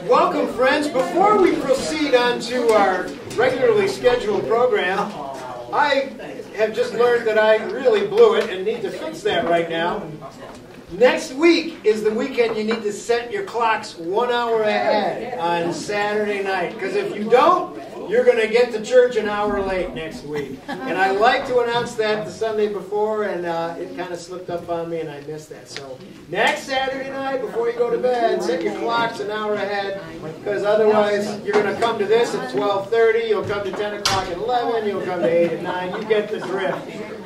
Welcome, friends. Before we proceed on to our regularly scheduled program, I have just learned that I really blew it and need to fix that right now. Next week is the weekend you need to set your clocks 1 hour ahead on Saturday night. Because if you don't, you're going to get to church an hour late next week. And I like to announce that the Sunday before, and it kind of slipped up on me and I missed that. So next Saturday night, before you go to bed, set your clocks an hour ahead. Because otherwise, you're going to come to this at 12:30, you'll come to 10 o'clock at 11, you'll come to 8 at 9. You get the drift.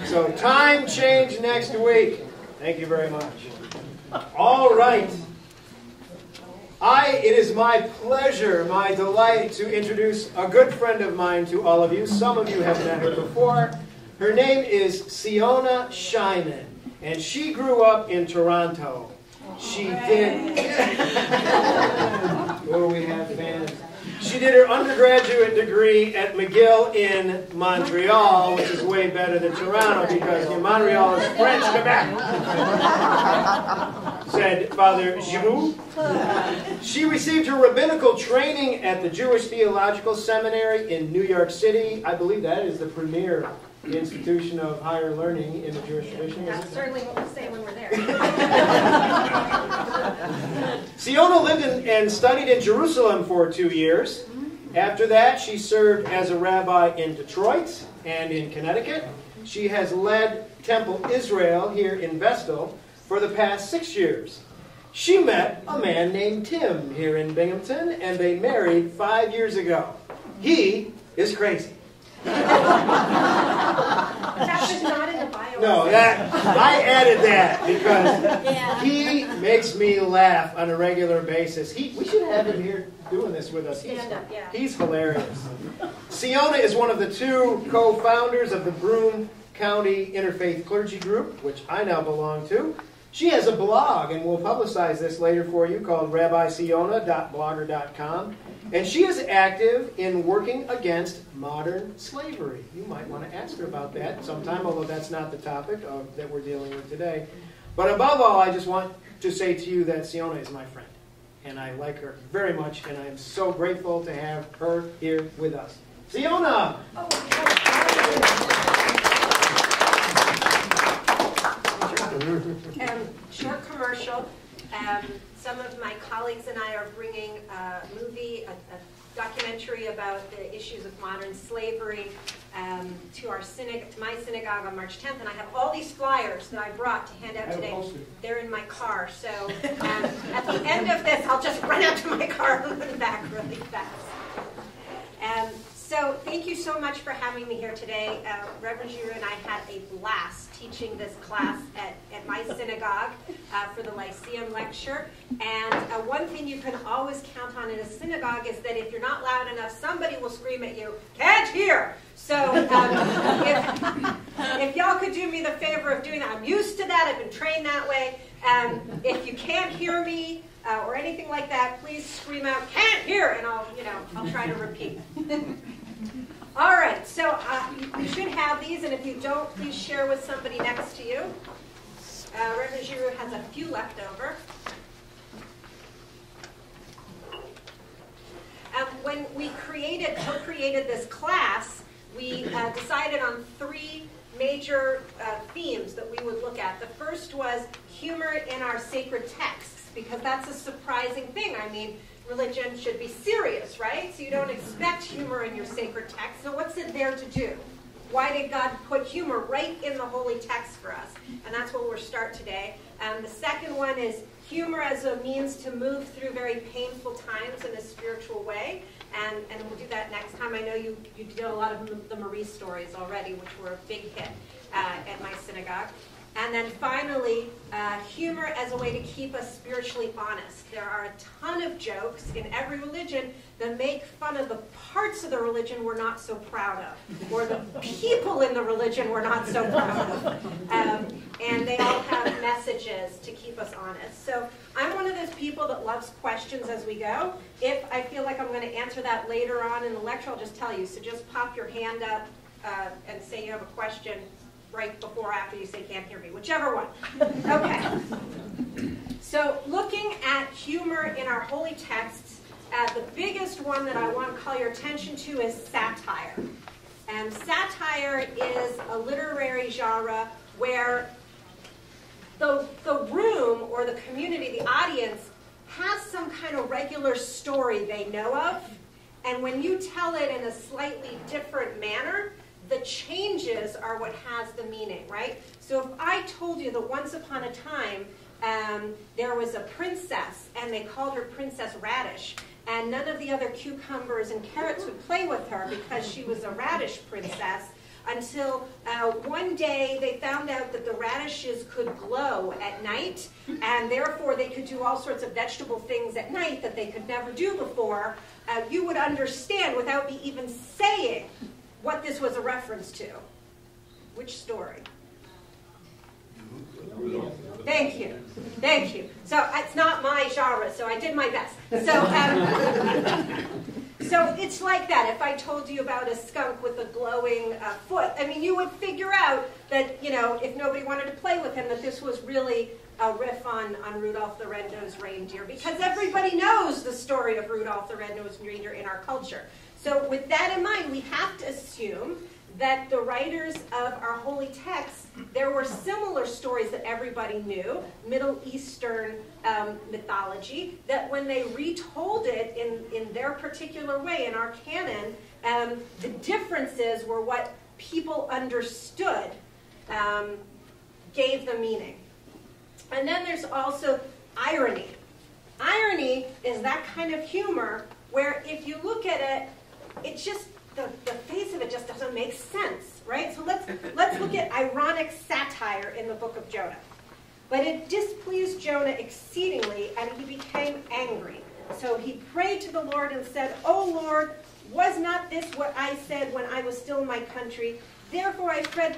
So time change next week. Thank you very much. All right. It is my pleasure, my delight to introduce a good friend of mine to all of you. Some of you have met her before. Her name is Tziona Szajman, and she grew up in Toronto. She did... Oh, we have fans. She did her undergraduate degree at McGill in Montreal, which is way better than Toronto because Montreal is French Quebec, said Father Giroux. She received her rabbinical training at the Jewish Theological Seminary in New York City. I believe that is the premier institution of higher learning in the Jewish tradition. That's certainly what we'll say when we're there. Tziona lived and studied in Jerusalem for 2 years. After that, she served as a rabbi in Detroit and in Connecticut. She has led Temple Israel here in Vestal for the past 6 years. She met a man named Tim here in Binghamton, and they married 5 years ago. He is crazy. That was not in the bio. No, I added that because he makes me laugh on a regular basis. We should have him here doing this with us. He's hilarious. Tziona is one of the 2 co-founders of the Broome County Interfaith Clergy Group, which I now belong to. She has a blog, and we'll publicize this later for you, called rabbitziona.blogger.com. And she is active in working against modern slavery. You might want to ask her about that sometime, although that's not the topic that we're dealing with today. But above all, I just want to say to you that Tziona is my friend. And I like her very much, and I am so grateful to have her here with us. Tziona! Short commercial. Some of my colleagues and I are bringing a movie, a documentary about the issues of modern slavery to my synagogue on March 10th, and I have all these flyers that I brought to hand out today. They're in my car, so at the end of this, I'll just run out to my car and run back really fast. So thank you so much for having me here today. Reverend Giroux and I had a blast teaching this class at my synagogue for the Lyceum lecture. And one thing you can always count on in a synagogue is that if you're not loud enough, somebody will scream at you, "Can't hear!" So if y'all could do me the favor of doing that, I'm used to that, I've been trained that way. If you can't hear me or anything like that, please scream out, "Can't hear!" and I'll try to repeat. All right, so you should have these, and if you don't, please share with somebody next to you. Reverend Giroux has a few left over. When we co-created this class, we decided on 3 major themes that we would look at. The first was humor in our sacred texts, because that's a surprising thing. I mean, religion should be serious, right? So you don't expect humor in your sacred text. So what's it there to do? Why did God put humor right in the holy text for us? And that's where we'll start today. The second one is humor as a means to move through very painful times in a spiritual way. And we'll do that next time. I know you did a lot of the Marie stories already, which were a big hit at my synagogue. And then finally, humor as a way to keep us spiritually honest. There are a ton of jokes in every religion that make fun of the parts of the religion we're not so proud of, or the people in the religion we're not so proud of. And they all have messages to keep us honest. So I'm one of those people that loves questions as we go. If I feel like I'm going to answer that later on in the lecture, I'll just tell you. So just pop your hand up and say you have a question right before or after you say can't hear me, whichever one. Okay. So looking at humor in our holy texts, The biggest one that I want to call your attention to is satire. And satire is a literary genre where the room or the community, the audience, has some kind of regular story they know of, and when you tell it in a slightly different manner, the changes are what has the meaning, right? So if I told you that once upon a time there was a princess, and they called her Princess Radish, and none of the other cucumbers and carrots would play with her because she was a radish princess, until one day they found out that the radishes could glow at night, and therefore they could do all sorts of vegetable things at night that they could never do before. You would understand without me even saying what this was a reference to. Which story? Thank you. Thank you. So it's not my genre, so I did my best. So it's like that. If I told you about a skunk with a glowing foot, I mean, you would figure out that, you know, if nobody wanted to play with him, that this was really a riff on Rudolph the Red-Nosed Reindeer, because everybody knows the story of Rudolph the Red-Nosed Reindeer in our culture. So with that in mind, we have to assume that the writers of our holy texts, there were similar stories that everybody knew, Middle Eastern mythology, that when they retold it in their particular way, in our canon, the differences were what people understood gave the meaning. And then there's also irony. Irony is that kind of humor where if you look at it, it's just, the face of it just doesn't make sense, right? So let's look at ironic satire in the book of Jonah. But it displeased Jonah exceedingly, and he became angry. So he prayed to the Lord and said, "O Lord, was not this what I said when I was still in my country? Therefore I fled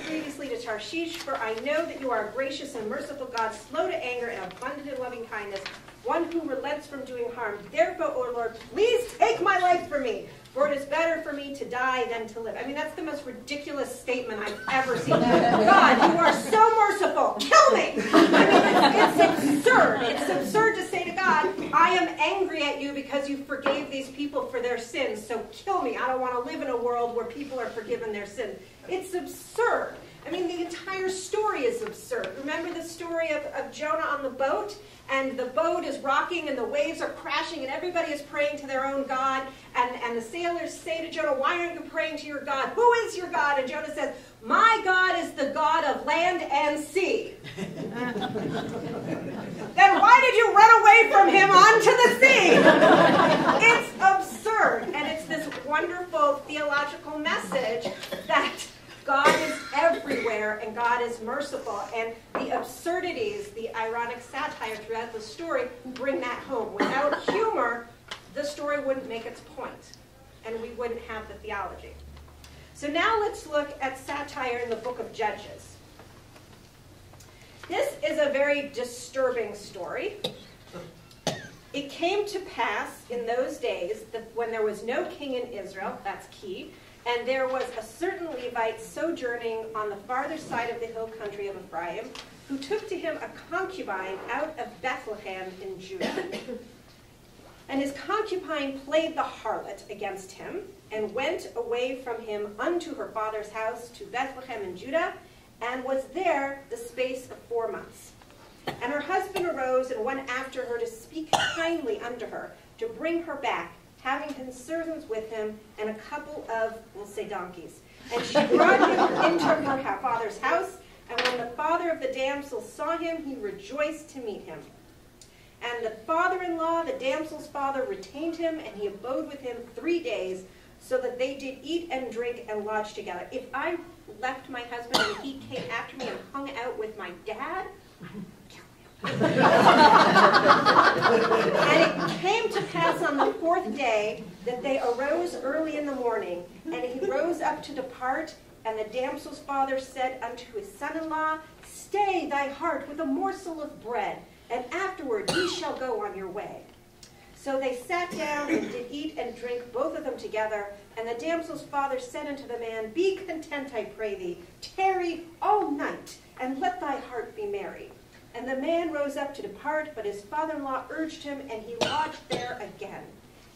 grievously to Tarshish, for I know that you are a gracious and merciful God, slow to anger and abundant in loving kindness, one who relents from doing harm. Therefore, O Lord, please take my life from me, for it is better for me to die than to live." I mean, that's the most ridiculous statement I've ever seen. God, you are so merciful. Kill me! I mean, it's absurd. It's absurd to say to God, I am angry at you because you forgave these people for their sins, so kill me. I don't want to live in a world where people are forgiven their sins. It's absurd. I mean, the entire story is absurd. Remember the story of Jonah on the boat? And the boat is rocking and the waves are crashing and everybody is praying to their own God. And the sailors say to Jonah, "Why aren't you praying to your God? Who is your God?" And Jonah says, "My God is the God of land and sea." Then why did you run away from him onto the sea? It's absurd. And it's this wonderful theological message that God is everywhere and God is merciful. And the absurdities, the ironic satire throughout the story bring that home. Without humor, the story wouldn't make its point, and we wouldn't have the theology. So now let's look at satire in the book of Judges. This is a very disturbing story. It came to pass in those days that when there was no king in Israel, that's key, and there was a certain Levite sojourning on the farther side of the hill country of Ephraim, who took to him a concubine out of Bethlehem in Judah. And his concubine played the harlot against him, and went away from him unto her father's house to Bethlehem in Judah, and was there the space of 4 months. And her husband arose and went after her to speak kindly unto her, to bring her back, having his servants with him, and a couple of, we'll say, donkeys. And she brought him into her father's house, and when the father of the damsel saw him, he rejoiced to meet him. And the father-in-law, the damsel's father, retained him, and he abode with him 3 days, so that they did eat and drink and lodge together. If I left my husband and he came after me and hung out with my dad, I would kill him. And it came to pass on the 4th day that they arose early in the morning, and he rose up to depart, and the damsel's father said unto his son-in-law, "Stay thy heart with a morsel of bread, and afterward ye shall go on your way." So they sat down and did eat and drink, both of them together. And the damsel's father said unto the man, "Be content, I pray thee, tarry all night, and let thy heart be merry." And the man rose up to depart, but his father-in-law urged him, and he lodged there again.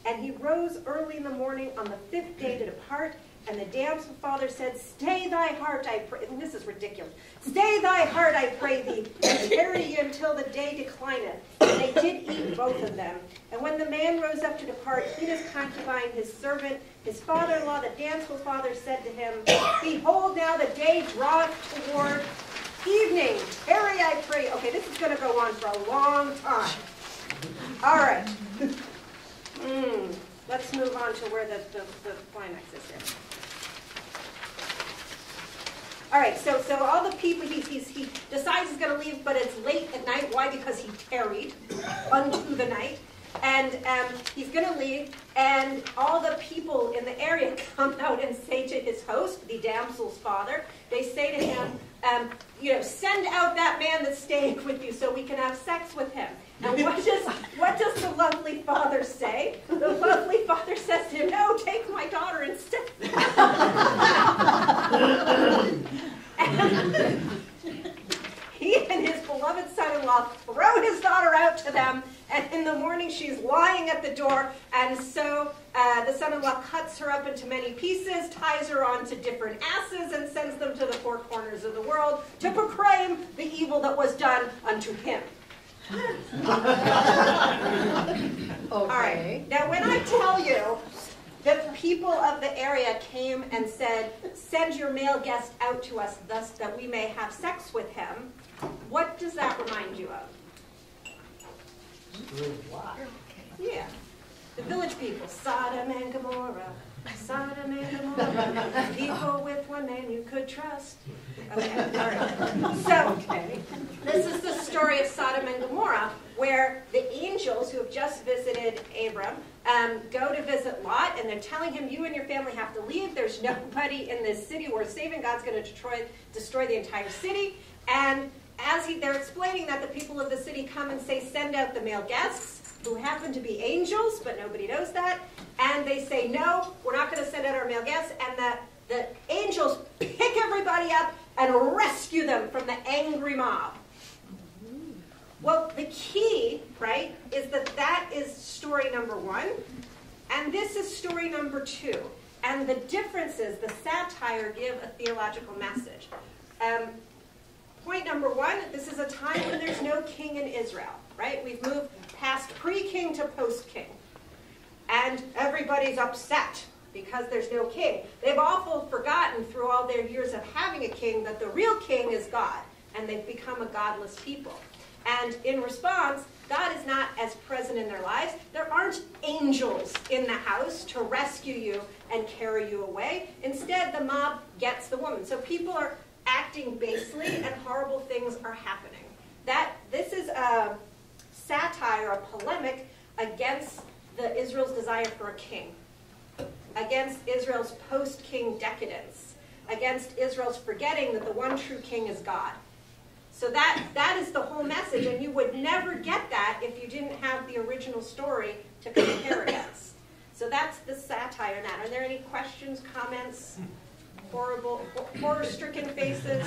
And he rose early in the morning on the 5th day to depart, and the damsel father said, Stay thy heart, I pray. And this is ridiculous. Stay thy heart, I pray thee, and tarry ye until the day declineth. And they did eat both of them. And when the man rose up to depart, he and his concubine, his servant, his father-in-law, the damsel's father, said to him, Behold, now the day draweth toward evening. Tarry, I pray. Okay, this is going to go on for a long time. All right. Let's move on to where the climax is here. All right, so all the people, he decides he's going to leave, but it's late at night. Why? Because he tarried unto the night. And he's going to leave, and all the people in the area come out and say to his host, the damsel's father, they say to him, send out that man that's staying with you so we can have sex with him. And what does the lovely father say? The lovely father says to him, no, take my daughter instead. And he and his beloved son-in-law throw his daughter out to them, and in the morning she's lying at the door, and so the son-in-law cuts her up into many pieces, ties her onto different asses, and sends them to the four corners of the world to proclaim the evil that was done unto him. Okay. All right. Now, when I tell you that the people of the area came and said, send your male guest out to us thus that we may have sex with him, what does that remind you of? Yeah. The village people, Sodom and Gomorrah, Sodom and Gomorrah, people with one man you could trust. Okay, all right. So, this is the story of Sodom and Gomorrah, where the angels who have just visited Abram go to visit Lot, and they're telling him, you and your family have to leave. There's nobody in this city worth saving. God's going to destroy the entire city. And as they're explaining that, the people of the city come and say, send out the male guests, who happen to be angels, but nobody knows that. And they say, no, we're not going to send out our male guests. And the angels pick everybody up and rescue them from the angry mob. Well, the key, right, is that is story number one, and this is story number two. And the differences, the satire, give a theological message. Point number one, this is a time when there's no king in Israel, right? We've moved past pre-king to post-king. And everybody's upset because there's no king. They've awful forgotten through all their years of having a king that the real king is God, and they've become a godless people. And in response, God is not as present in their lives. There aren't angels in the house to rescue you and carry you away. Instead, the mob gets the woman. So people are acting basely, and horrible things are happening. This is a satire, a polemic against Israel's desire for a king, against Israel's post-king decadence, against Israel's forgetting that the one true king is God. So that is the whole message, and you would never get that if you didn't have the original story to compare against. So that's the satire in that. Are there any questions, comments, horror-stricken faces?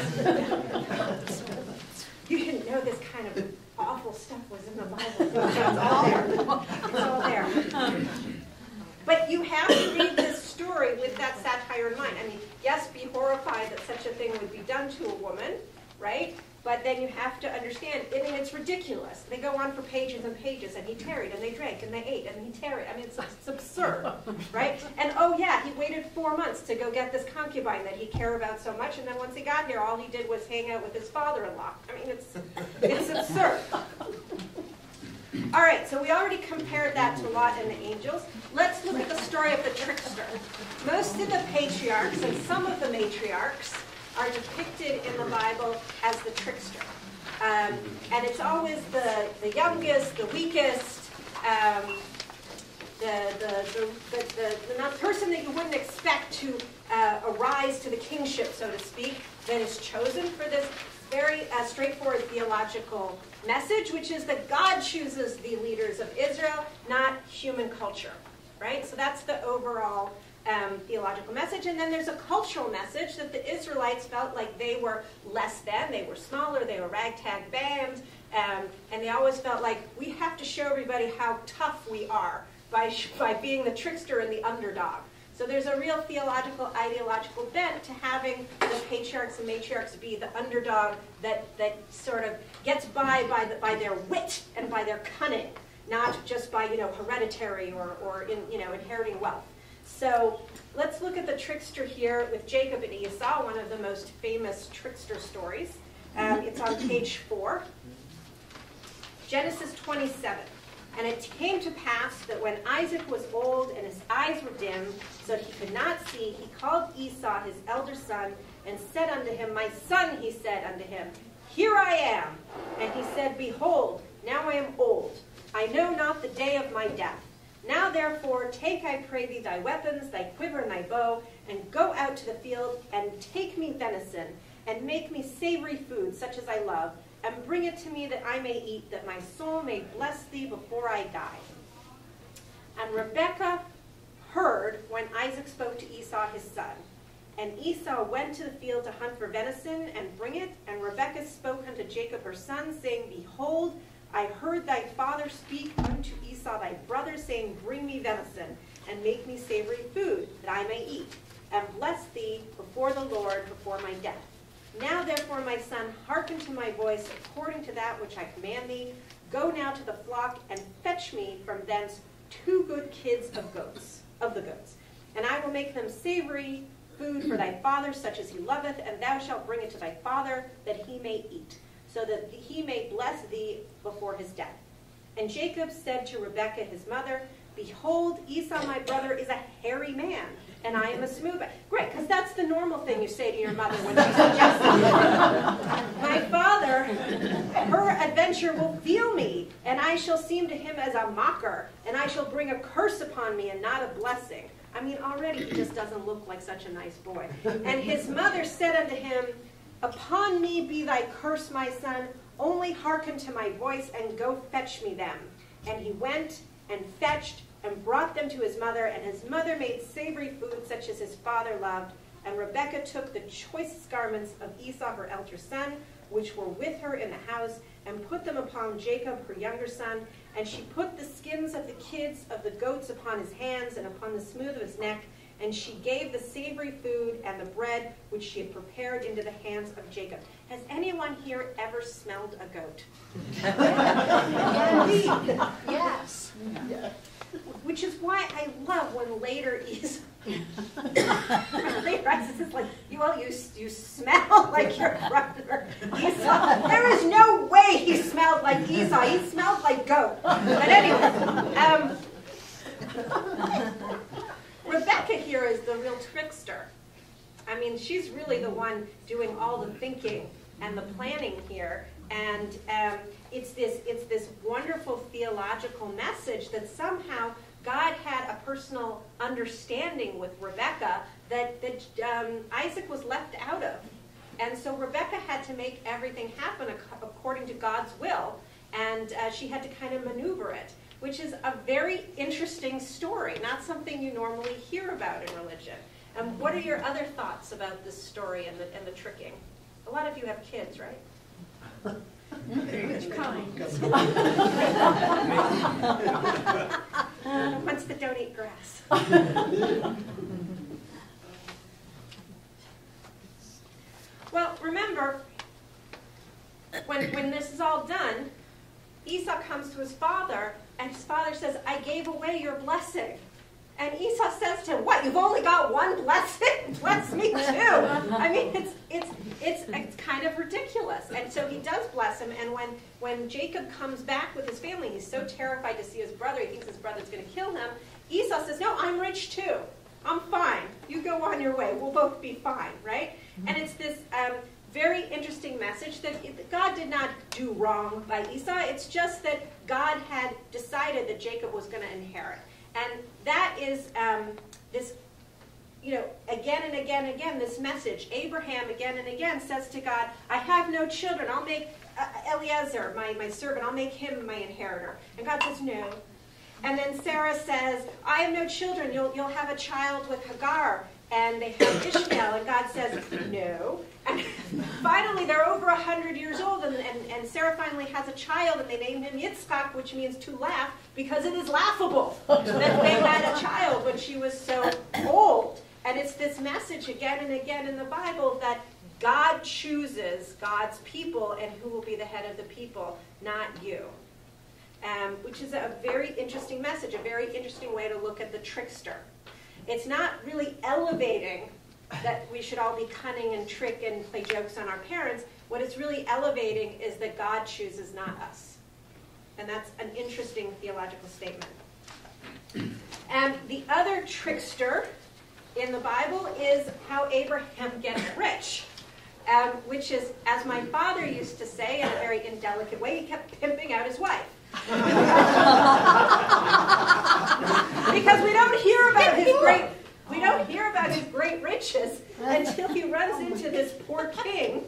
You didn't know this kind of awful stuff was in the Bible. It's all there. It's all there. But you have to read this story with that satire in mind. I mean, yes, be horrified that such a thing would be done to a woman, right? But then you have to understand, I mean, it's ridiculous. They go on for pages and pages, and he tarried, and they drank, and they ate, and he tarried. I mean, it's absurd, right? And oh yeah, he waited 4 months to go get this concubine that he cared about so much, and then once he got here, all he did was hang out with his father-in-law. I mean, it's absurd. All right, so we already compared that to Lot and the angels. Let's look at the story of the trickster. Most of the patriarchs and some of the matriarchs are depicted in the Bible as the trickster. And it's always the youngest, the weakest, the person that you wouldn't expect to arise to the kingship, so to speak, that is chosen for this very straightforward theological message, which is that God chooses the leaders of Israel, not human culture, right? So that's the overall theological message. And then there's a cultural message that the Israelites felt like they were less than, they were smaller, they were ragtag bands, And they always felt like we have to show everybody how tough we are by being the trickster and the underdog. So there's a real theological, ideological bent to having the patriarchs and matriarchs be the underdog that sort of gets by their wit and by their cunning, not just by hereditary or inheriting wealth. So let's look at the trickster here with Jacob and Esau, one of the most famous trickster stories. It's on page 4. Genesis 27. And it came to pass that when Isaac was old and his eyes were dim, so he could not see, he called Esau his elder son, and said unto him, My son, he said unto him, Here I am. And he said, Behold, now I am old. I know not the day of my death. Now therefore take, I pray thee, thy weapons, thy quiver and thy bow, and go out to the field, and take me venison, and make me savory food, such as I love, and bring it to me that I may eat, that my soul may bless thee before I die. And Rebekah heard when Isaac spoke to Esau his son. And Esau went to the field to hunt for venison, and bring it. And Rebekah spoke unto Jacob her son, saying, Behold, I heard thy father speak unto Esau thy brother, saying, Bring me venison, and make me savory food, that I may eat, and bless thee before the Lord before my death. Now therefore, my son, hearken to my voice, according to that which I command thee. Go now to the flock, and fetch me from thence 2 good kids of the goats. And I will make them savory food for thy father, such as he loveth, and thou shalt bring it to thy father, that he may eat, so that he may bless thee before his death. And Jacob said to Rebekah his mother, Behold, Esau my brother is a hairy man, and I am a smooth man. Great, because that's the normal thing you say to your mother when she suggests it. My father, her adventure will feel me, and I shall seem to him as a mocker, and I shall bring a curse upon me and not a blessing. I mean, already he just doesn't look like such a nice boy. And his mother said unto him, Upon me be thy curse, my son, only hearken to my voice, and go fetch me them. And he went and fetched and brought them to his mother, and his mother made savory food such as his father loved. And Rebekah took the choicest garments of Esau her elder son, which were with her in the house, and put them upon Jacob her younger son. And she put the skins of the kids of the goats upon his hands and upon the smooth of his neck. And she gave the savory food and the bread which she had prepared into the hands of Jacob. Has anyone here ever smelled a goat? Yes. Yes. Which is why I love when later Esau, it's like, you smell like your brother Esau. There is no way he smelled like Esau. He smelled like goat. But anyway, Rebekah here is the real trickster. I mean, she's really the one doing all the thinking and the planning here. And it's this wonderful theological message that somehow God had a personal understanding with Rebekah that Isaac was left out of. And so Rebekah had to make everything happen according to God's will, and she had to kind of maneuver it, which is a very interesting story, not something you normally hear about in religion. And what are your other thoughts about this story and the tricking? A lot of you have kids, right? Which kind? Ones that don't eat grass. Well, remember, when this is all done, Esau comes to his father, and his father says, I gave away your blessing. And Esau says to him, what, you've only got one blessing? Bless me too. I mean, it's kind of ridiculous. And so he does bless him, and when Jacob comes back with his family, he's so terrified to see his brother, he thinks his brother's going to kill him. Esau says, no, I'm rich too. I'm fine. You go on your way. We'll both be fine, right? And it's this very interesting message that God did not do wrong by Esau. It's just that God had decided that Jacob was going to inherit. And that is this, again and again and again, this message. Abraham again and again says to God, I have no children. I'll make Eliezer my servant. I'll make him my inheritor. And God says, no. And then Sarah says, I have no children. You'll have a child with Hagar. And they have Ishmael. And God says, no. And finally, they're over 100 years old, and Sarah finally has a child, and they named him Yitzchak, which means to laugh, because it is laughable that they had a child when she was so old. And it's this message again and again in the Bible that God chooses God's people and who will be the head of the people, not you. Which is a very interesting message, a very interesting way to look at the trickster. It's not really elevating that we should all be cunning and trick and play jokes on our parents. What it's really elevating is that God chooses, not us. And that's an interesting theological statement. And the other trickster in the Bible is how Abraham gets rich. Which is, as my father used to say in a very indelicate way, he kept pimping out his wife. Because we don't hear about his great riches until he runs into this poor king,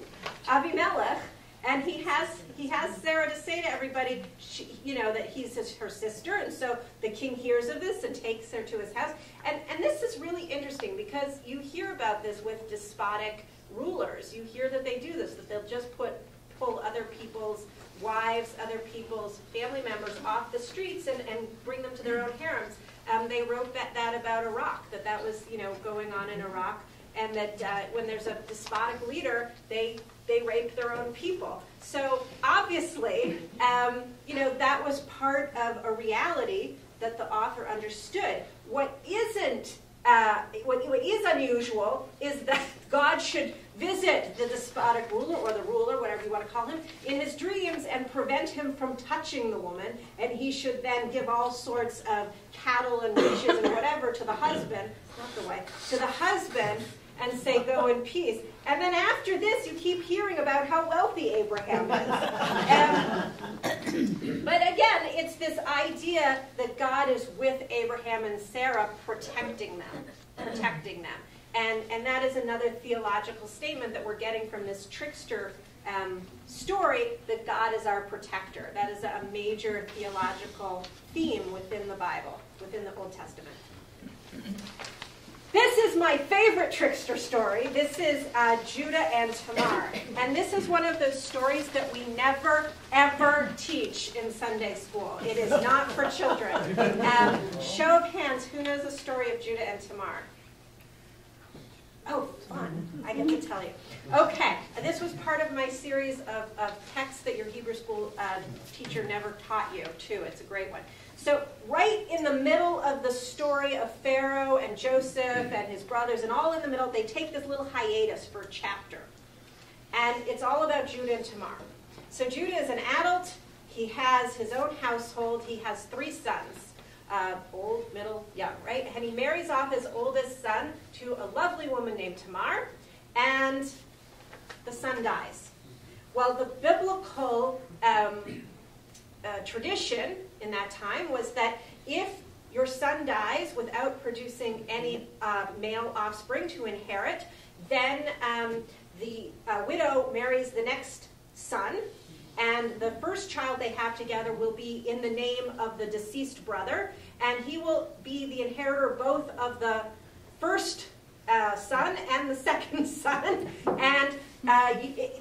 Abimelech, and he has Sarah to say to everybody, that he's her sister, and so the king hears of this and takes her to his house. And this is really interesting because you hear about this with despotic rulers. You hear that they do this, that they'll just pull other people's wives, other people's family members off the streets and bring them to their own harems. They wrote that about Iraq, that was going on in Iraq, and that when there's a despotic leader, they rape their own people. So obviously, that was part of a reality that the author understood. What is unusual is that God should visit the despotic ruler, or the ruler, whatever you want to call him, in his dreams and prevent him from touching the woman, and he should then give all sorts of cattle and riches and whatever to the husband, to the husband, and say, go in peace. And then after this, you keep hearing about how wealthy Abraham is. But again, it's this idea that God is with Abraham and Sarah, protecting them. And that is another theological statement that we're getting from this trickster story, that God is our protector. That is a major theological theme within the Bible, within the Old Testament. This is my favorite trickster story. This is Judah and Tamar. And this is one of those stories that we never, ever teach in Sunday school. It is not for children. Show of hands, who knows the story of Judah and Tamar? Oh, fun. I get to tell you. Okay, this was part of my series of texts that your Hebrew school teacher never taught you, too. It's a great one. So right in the middle of the story of Pharaoh and Joseph and his brothers, and all in the middle, they take this little hiatus for a chapter. And it's all about Judah and Tamar. So Judah is an adult. He has his own household. He has 3 sons. Old, middle, young, right? And he marries off his oldest son to a lovely woman named Tamar, and the son dies. Well, the biblical tradition in that time was that if your son dies without producing any male offspring to inherit, then the widow marries the next son, and the first child they have together will be in the name of the deceased brother, and he will be the inheritor both of the first son and the second son. And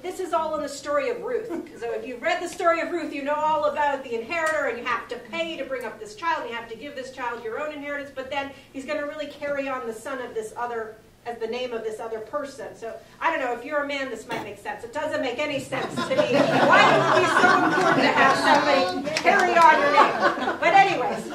this is all in the story of Ruth. So if you've read the story of Ruth, you know all about the inheritor, and you have to pay to bring up this child, and you have to give this child your own inheritance, but then he's going to really carry on the son of this other, as the name of this other person. So I don't know, if you're a man, this might make sense. It doesn't make any sense to me. Why would it be so important to have somebody carry on your name? But anyways,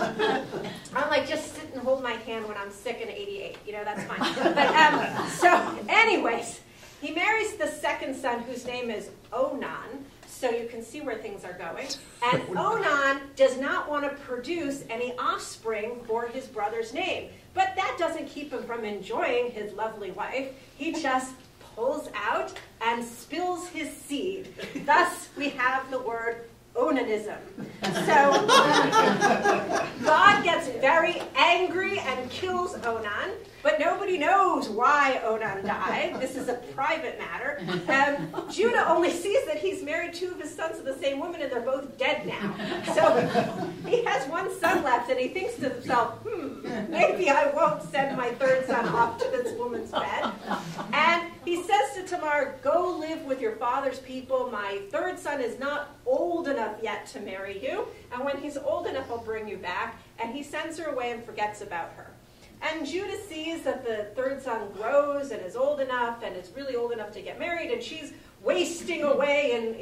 I'm like, just sit and hold my hand when I'm sick and 88. That's fine. But so anyways, he marries the second son, whose name is Onan. So you can see where things are going. And Onan does not want to produce any offspring for his brother's name. But that doesn't keep him from enjoying his lovely wife. He just pulls out and spills his seed. Thus, we have the word onanism. So God gets very angry and kills Onan, but nobody knows why Onan died. This is a private matter. Judah only sees that he's married 2 of his sons to the same woman, and they're both dead now. So he has 1 son left, and he thinks to himself, maybe I won't send my 3rd son off to this woman's bed. And he says to Tamar, go live with your father's people. My third son is not old enough yet to marry you, and when he's old enough, I'll bring you back. And he sends her away and forgets about her. And Judah sees that the third son grows and is old enough and is really old enough to get married, and she's wasting away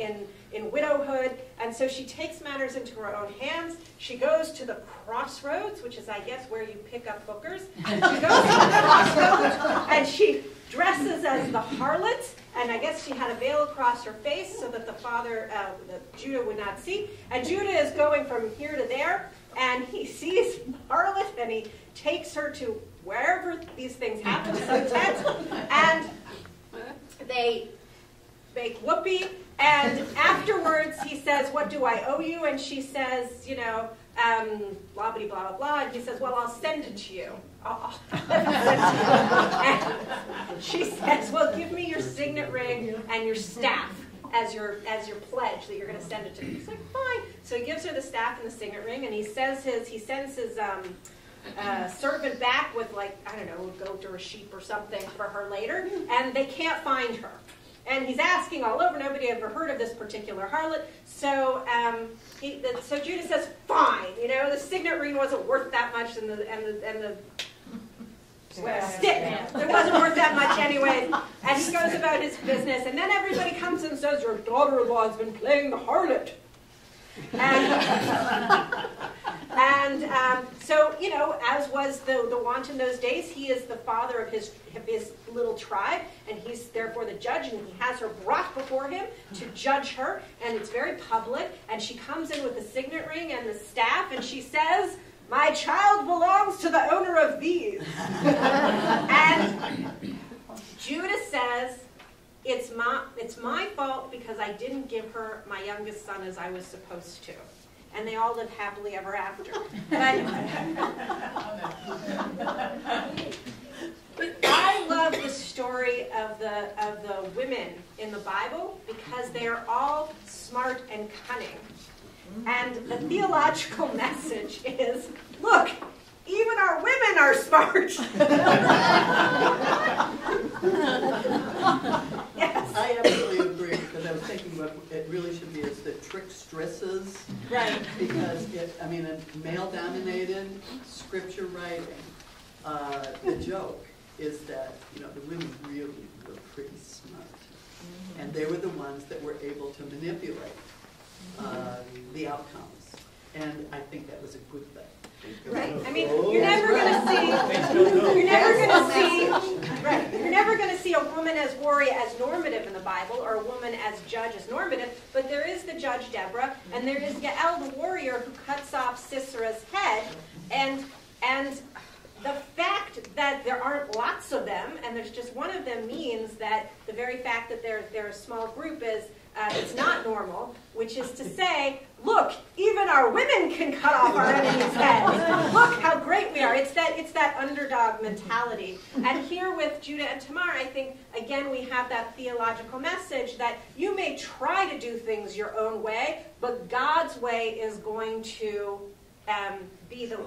in widowhood. And so she takes matters into her own hands. She goes to the crossroads, which is, I guess, where you pick up hookers. And she goes to the crossroads, and she dresses as the harlot. And I guess she had a veil across her face so that the father, Judah, would not see. And Judah is going from here to there, and he sees the harlot, and he takes her to wherever these things happen, some tent, and they make whoopee, and afterwards he says, what do I owe you? And she says, you know, blah, blah, blah, blah, blah, and he says, well, I'll send it to you. And she says, well, give me your signet ring and your staff as your pledge that you're going to send it to me. He's like, fine. So he gives her the staff and the signet ring, and he sends his servant back with, like, I don't know, a goat or a sheep or something for her later, and they can't find her. And he's asking all over. Nobody ever heard of this particular harlot. So so Judah says, fine. You know, the signet ring wasn't worth that much, and the stick, it wasn't worth that much anyway. And he goes about his business. And then everybody comes and says, your daughter-in-law has been playing the harlot. And so, you know, as was the wont in those days, he is the father of his little tribe, and he's therefore the judge, and he has her brought before him to judge her, and it's very public, and she comes in with the signet ring and the staff, and she says, my child belongs to the owner of these. And Judah says, it's my fault because I didn't give her my youngest son as I was supposed to. And they all live happily ever after. But I love the story of the women in the Bible because they are all smart and cunning. And the theological message is, look, even our women are smart. Yes. I absolutely agree, because I was thinking what it really should be is the trickstresses. Right. Because, a male-dominated scripture writing, the joke is that, the women really were pretty smart. Mm-hmm. And they were the ones that were able to manipulate the outcomes. And I think that was a good thing. Right. I mean, you're never going to see a woman as warrior as normative in the Bible, or a woman as judge as normative, but there is the judge Deborah, and there is Yael the warrior who cuts off Sisera's head, and the fact that there aren't lots of them, and there's just one of them, means that the very fact that they're a small group is it's not normal, which is to say, look, even our women can cut off our enemies' heads. Look how great we are. It's that underdog mentality. And here with Judah and Tamar, I think, again, we have that theological message that you may try to do things your own way, but God's way is going to be the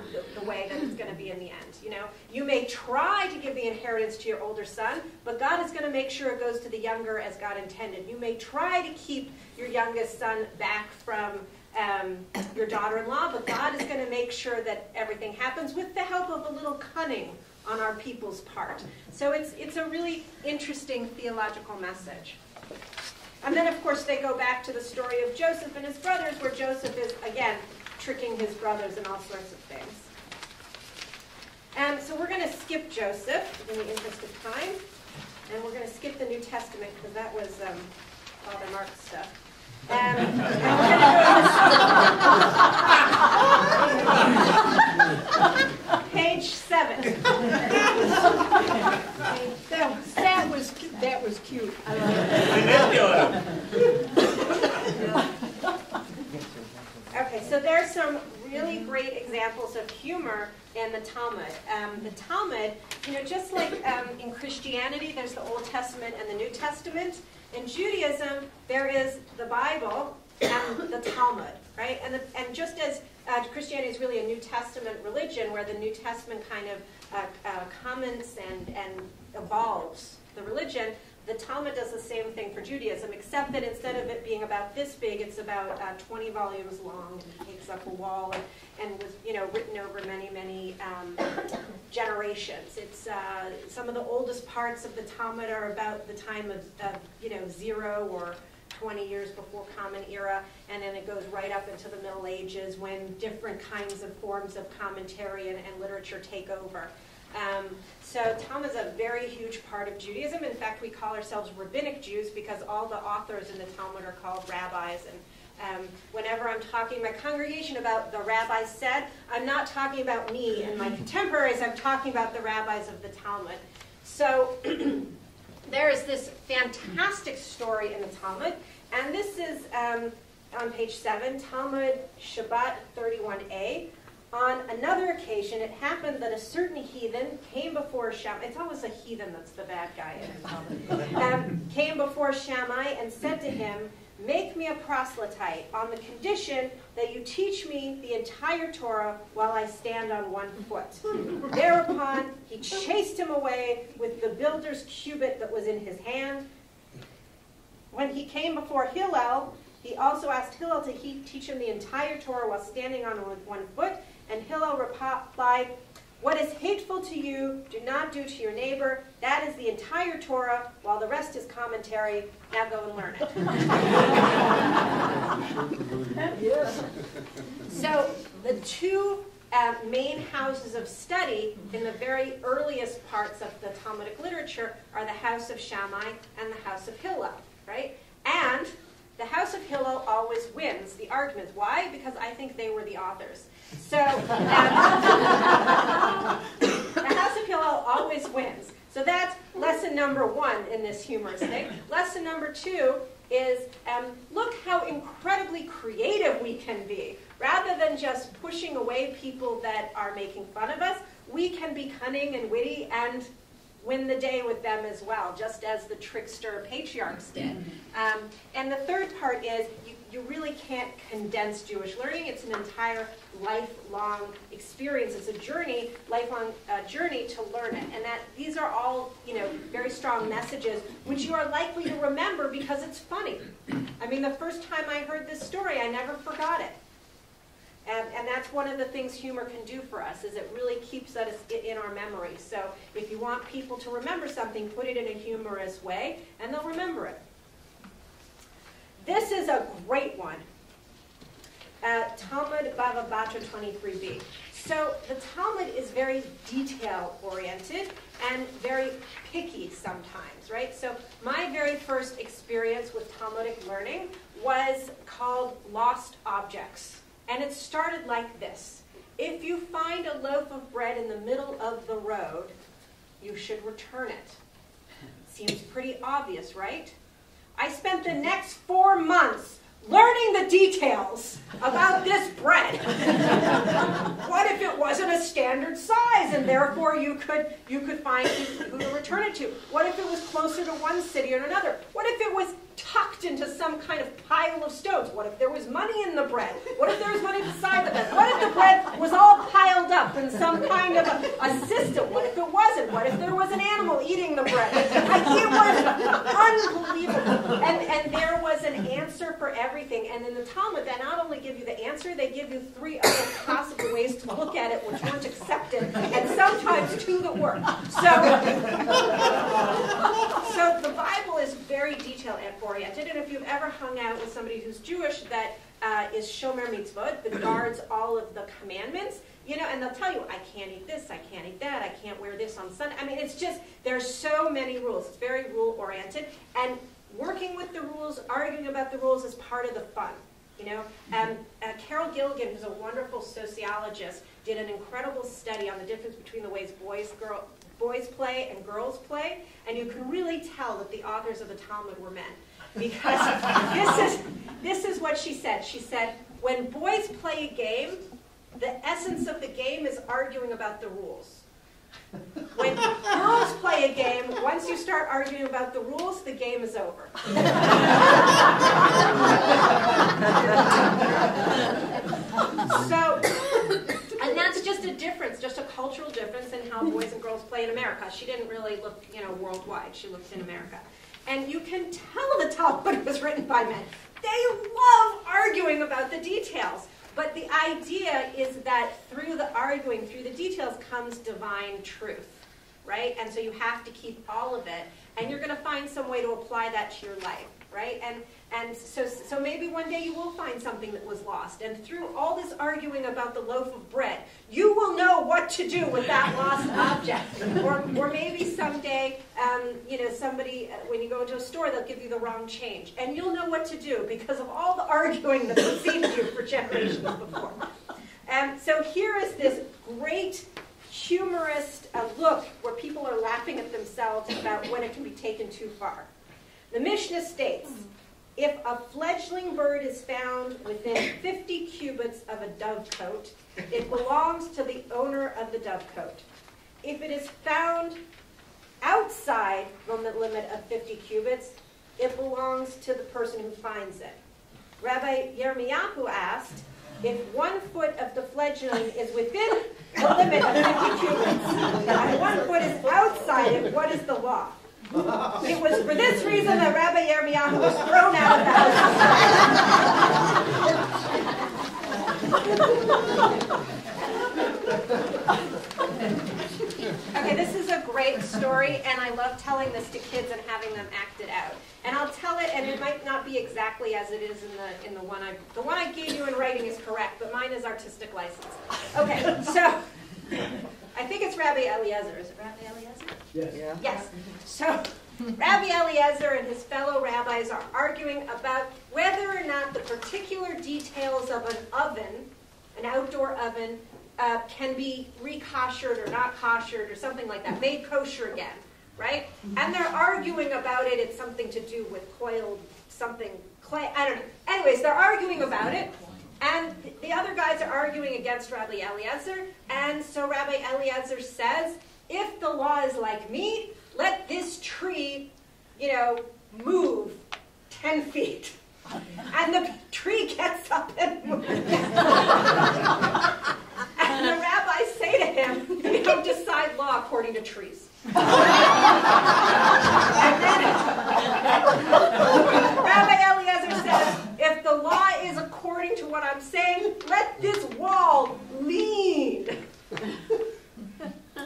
way that it's going to be in the end. You may try to give the inheritance to your older son, but God is going to make sure it goes to the younger as God intended. You may try to keep your youngest son back from your daughter-in-law, but God is going to make sure that everything happens with the help of a little cunning on our people's part. So it's a really interesting theological message. And then, of course, they go back to the story of Joseph and his brothers, where Joseph is, again, tricking his brothers and all sorts of things. And so we're going to skip Joseph in the interest of time, and we're going to skip the New Testament because that was Father Mark's stuff. And we're going to go to page 7. That was cute. I love it. Okay, so there's some really great examples of humor in the Talmud. The Talmud, just like in Christianity, there's the Old Testament and the New Testament. In Judaism, there is the Bible and the Talmud, right? And just as Christianity is really a New Testament religion, where the New Testament kind of comments and evolves the religion, the Talmud does the same thing for Judaism, except that instead of it being about this big, it's about 20 volumes long and takes up a wall and was, written over many, many generations. It's some of the oldest parts of the Talmud are about the time of 0 or 20 years before Common Era, and then it goes right up into the Middle Ages when different kinds of forms of commentary and literature take over. So Talmud is a very huge part of Judaism. In fact, we call ourselves rabbinic Jews because all the authors in the Talmud are called rabbis. And whenever I'm talking to my congregation about the rabbis said, I'm not talking about me and my contemporaries. I'm talking about the rabbis of the Talmud. So there is this fantastic story in the Talmud. And this is on page 7, Talmud Shabbat 31a. On another occasion, it happened that a certain heathen came before Shammai. It's always a heathen that's the bad guy in the Talmud. Came before Shammai and said to him, "Make me a proselyte on the condition that you teach me the entire Torah while I stand on one foot." Thereupon, he chased him away with the builder's cubit that was in his hand. When he came before Hillel, he also asked Hillel to teach him the entire Torah while standing on one foot. And Hillel replied, "What is hateful to you, do not do to your neighbor. That is the entire Torah, while the rest is commentary. Now go and learn it." So the two main houses of study in the very earliest parts of the Talmudic literature are the house of Shammai and the house of Hillel, right? And the house of Hillel always wins the arguments. Why? Because I think they were the authors. So the house of Hillel always wins. So that's lesson number 1 in this humorous thing. Lesson number 2 is look how incredibly creative we can be. Rather than just pushing away people that are making fun of us, we can be cunning and witty and win the day with them as well, just as the trickster patriarchs did. And the third part is you really can't condense Jewish learning. It's an entire lifelong experience. It's a journey, lifelong journey to learn it. And that these are all, very strong messages, which you are likely to remember because it's funny. I mean, the first time I heard this story, I never forgot it. And that's one of the things humor can do for us, is it really keeps us in our memory. So if you want people to remember something, put it in a humorous way, and they'll remember it. This is a great one. Talmud Bava Batra 23b. So the Talmud is very detail-oriented and very picky sometimes, right? So my very first experience with Talmudic learning was called Lost Objects. And it started like this. If you find a loaf of bread in the middle of the road, you should return it. Seems pretty obvious, right? I spent the next 4 months learning the details about this bread. What if it wasn't a standard size and therefore you could find who to return it to? What if it was closer to one city or another? What if it was tucked into some kind of pile of stones? What if there was money in the bread? What if there was money beside the bread? What if the bread was all piled up in some kind of a system? What if it wasn't? What if there was an animal eating the bread? It was unbelievable. And there was an answer for everything. And in the Talmud, they not only give you the answer, they give you 3 other possible ways to look at it which weren't accepted, and sometimes 2 that were. So the Bible is very detail-oriented, and if you've ever hung out with somebody who's Jewish that is Shomer Mitzvot, that guards all of the commandments, and they'll tell you, I can't eat this, I can't eat that, I can't wear this on Sunday. I mean, it's just, there's so many rules. It's very rule-oriented, and working with the rules, arguing about the rules is part of the fun. Carol Gilligan, who's a wonderful sociologist, did an incredible study on the difference between the ways boys play and girls play, and you can really tell that the authors of the Talmud were men. Because this is what she said. She said, when boys play a game, the essence of the game is arguing about the rules. When girls play a game, once you start arguing about the rules, the game is over. And that's just a difference, just a cultural difference in how boys and girls play in America. She didn't really look, worldwide. She looked in America. And you can tell the Talmud was written by men. They love arguing about the details. But the idea is that through the arguing, through the details, comes divine truth, right? And so you have to keep all of it, and you're going to find some way to apply that to your life, right? And so maybe one day you will find something that was lost, and through all this arguing about the loaf of bread, you will know what to do with that lost object. Or maybe someday, somebody, when you go into a store, they'll give you the wrong change, and you'll know what to do because of all the arguing that preceded you for generations before. And so here is this great humorous look where people are laughing at themselves about when it can be taken too far. The Mishnah states, if a fledgling bird is found within 50 cubits of a dovecote, it belongs to the owner of the dovecote. If it is found outside the limit of 50 cubits, it belongs to the person who finds it. Rabbi Yirmiyahu asked, if 1 foot of the fledgling is within the limit of 50 cubits, and 1 foot is outside it, what is the law? It was for this reason that Rabbi Yirmiyahu was thrown out of the house. Okay, this is a great story, and I love telling this to kids and having them act it out. And I'll tell it, and it might not be exactly as it is in the one I gave you in writing is correct, but mine is artistic license. Okay, so I think it's Rabbi Eliezer. Is it Rabbi Eliezer? Yes. Yeah. Yes. So Rabbi Eliezer and his fellow rabbis are arguing about whether or not the particular details of an oven, an outdoor oven, can be re-koshered or not koshered or something like that, made kosher again, right? And they're arguing about it. It's something to do with coiled something, clay, I don't know. Anyways, they're arguing about it. And the other guys are arguing against Rabbi Eliezer. And so Rabbi Eliezer says, if the law is like me, let this tree, move 10 feet. And the tree gets up and moves. And the rabbis say to him, you don't decide law according to trees. And then Rabbi Eliezer says, if the law is according to what I'm saying, let this wall lean.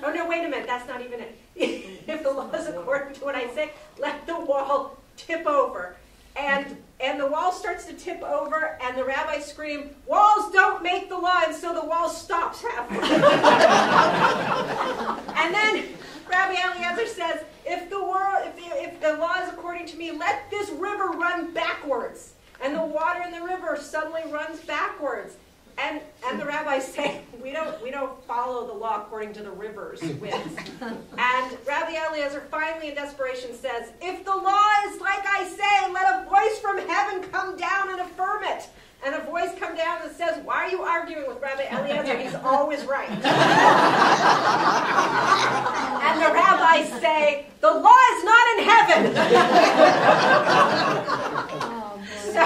Oh, no, wait a minute. That's not even it. If the law is according to what I say, let the wall tip over. And the wall starts to tip over, and the rabbis scream, walls don't make the law, and so the wall stops halfway. And then Rabbi Eliezer says, if the law is according to me, let this river run backwards. And the water in the river suddenly runs backwards. And the rabbis say, we don't follow the law according to the river's winds. And Rabbi Eliezer finally in desperation says, if the law is like I say, let a voice from heaven come down and affirm it. And a voice comes down and says, why are you arguing with Rabbi Eliezer? He's always right. And the rabbis say, the law is not in heaven. So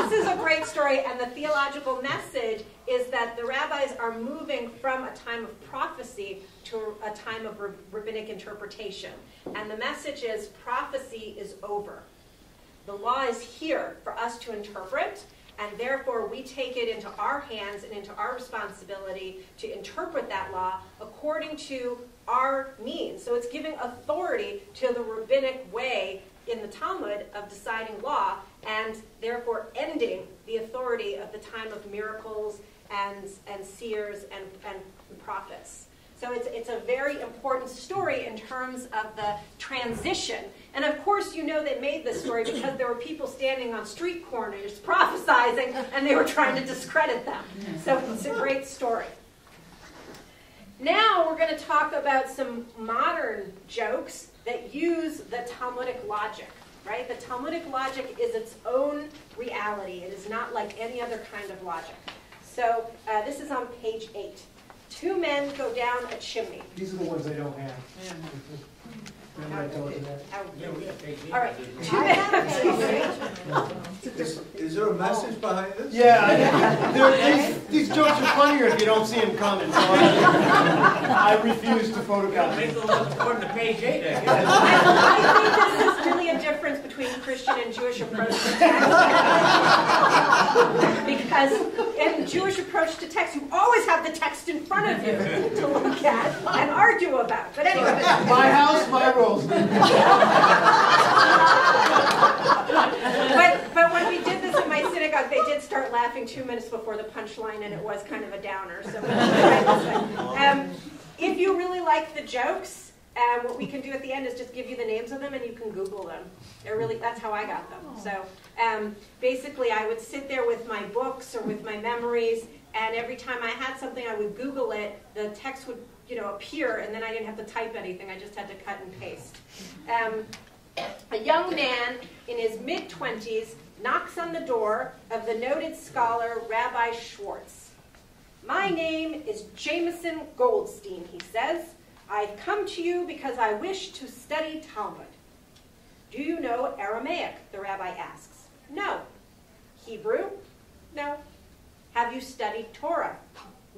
this is a great story, and the theological message is that the rabbis are moving from a time of prophecy to a time of rabbinic interpretation. And the message is prophecy is over. The law is here for us to interpret, and therefore we take it into our hands and into our responsibility to interpret that law according to our means. So it's giving authority to the rabbinic way in the Talmud of deciding law, and therefore ending the authority of the time of miracles and seers and prophets. So it's a very important story in terms of the transition. And of course you know they made this story because there were people standing on street corners prophesizing, and they were trying to discredit them. So it's a great story. Now we're going to talk about some modern jokes that use the Talmudic logic, right? The Talmudic logic is its own reality. It is not like any other kind of logic. So this is on page 8. 2 men go down a chimney. These are the ones I don't have. Remember I told you that? Yeah, we have page 8. All right. 2 men. Is there a message behind this? Yeah, these jokes are funnier if you don't see them coming. So I I refuse to photocopy. Make the list according to page 8, I guess. I think this is really a difference between Christian and Jewish approach to text. Because in Jewish approach to text, you always have the text in front of you to look at and argue about. But anyway. My house, my rules. But when we did this in my synagogue, they did start laughing 2 minutes before the punchline, and it was kind of a downer. So if you really like the jokes, what we can do at the end is just give you the names of them, and you can Google them. That's how I got them. So basically, I would sit there with my books or with my memories, and every time I had something, I would Google it. The text would appear, and then I didn't have to type anything. I just had to cut and paste. A young man in his mid-20s knocks on the door of the noted scholar Rabbi Schwartz. "My name is Jameson Goldstein," he says. "I've come to you because I wish to study Talmud." "Do you know Aramaic?" the rabbi asks. "No." "Hebrew?" "No." "Have you studied Torah?"